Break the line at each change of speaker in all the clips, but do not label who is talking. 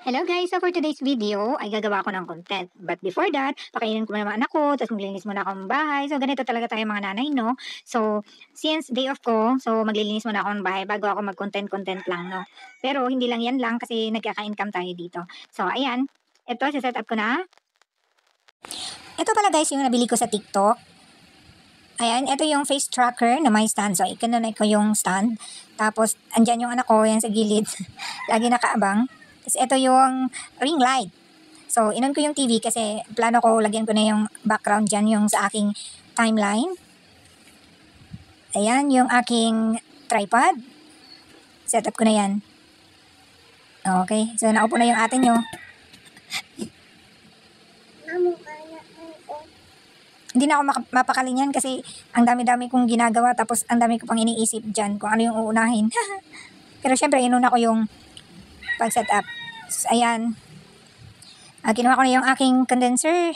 Hello guys! So for today's video ay gagawa ako ng content. But before that, pakainin ko muna anak ko, tapos maglilinis muna ako ng bahay. So ganito talaga tayo mga nanay, no? So since day off ko, so maglilinis muna ako ng bahay bago ako mag-content lang, no? Pero hindi lang yan lang kasi nagkaka-income tayo dito. So ayan, ito, set up ko na. Ito pala guys yung nabili ko sa TikTok. Ayan, ito yung face tracker na may stand. So ikinunay ko yung stand. Tapos andyan yung anak ko, yan sa gilid. Lagi nakaabang. Tapos ito yung ring light. So, inon ko yung TV kasi plano ko, lagyan ko na yung background dyan, yung sa aking timeline. Ayan, yung aking tripod. Set up ko na yan. Okay, so naupo na yung atin nyo. Hindi na ako mapakali yan kasi ang dami-dami kong ginagawa tapos ang dami ko pang iniisip dyan kung ano yung uunahin. Pero syempre, inuna ko yung pag-set up. So, ayan. Kinuha ko na yung aking condenser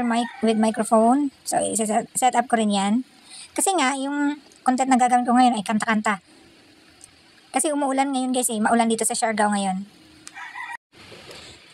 mic with microphone. So, set up ko rin yan. Kasi nga, yung content na gagawin ko ngayon ay kanta-kanta. Kasi umuulan ngayon guys maulan dito sa Siargao ngayon.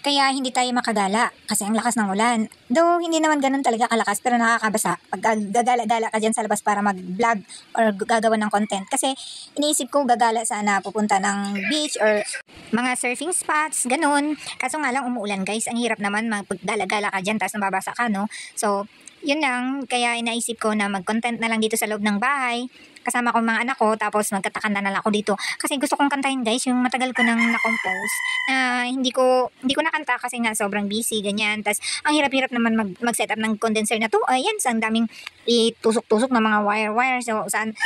Kaya hindi tayo makagala kasi ang lakas ng ulan. Though hindi naman ganun talaga kalakas pero nakakabasa pag gagala-gala ka dyan sa labas para mag-vlog or gagawa ng content. Kasi iniisip ko gagala sana pupunta ng beach or mga surfing spots, ganun. Kaso nga lang umuulan guys, ang hirap naman maggala-gala ka dyan tapos nababasa ka, no? So, yun lang, kaya inaisip ko na mag-content na lang dito sa loob ng bahay. Kasama ko mga anak ko, tapos magkatakan na lang ako dito. Kasi gusto kong kantahin guys, yung matagal ko nang na-compose na hindi ko nakanta kasi nga sobrang busy, ganyan. Tapos ang hirap-hirap naman mag-set up ng condenser na to. Ayan, ang daming itusok-tusok na mga wire-wire. So, saan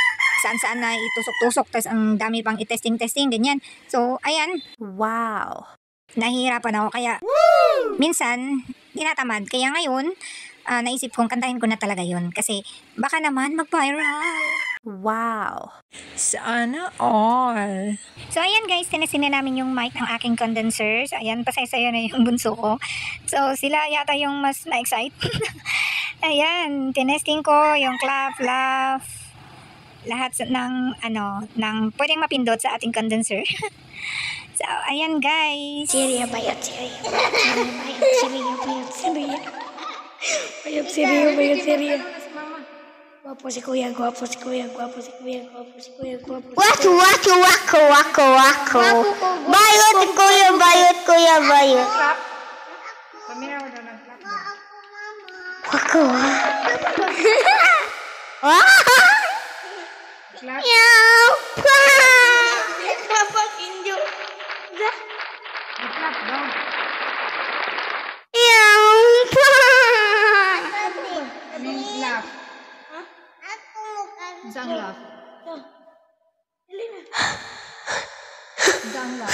na itusok-tusok. Tapos ang dami pang i-testing, ganyan. So, ayan.
Wow!
Nahihirapan ako, kaya minsan, tinatamad. Kaya ngayon, naisip kong kantahin ko na talaga yun. Kasi baka naman mag-viral.
Wow!
Sana all.
So, ayan guys, tinestin na namin yung mic ng aking condenser. So, ayan, pasay-sayo na yung bunso ko. So, sila yata yung mas na-excite. Ayan, tinesting ko yung clap, laugh, lahat ng pwedeng mapindot sa ating condenser. So, ayan guys.
Syria bayot. Guwapo si kuya. Wako. Bayot kuya. Wako. Yaw. Papa kinjo.
Laugh. Saan laugh? Saan laugh?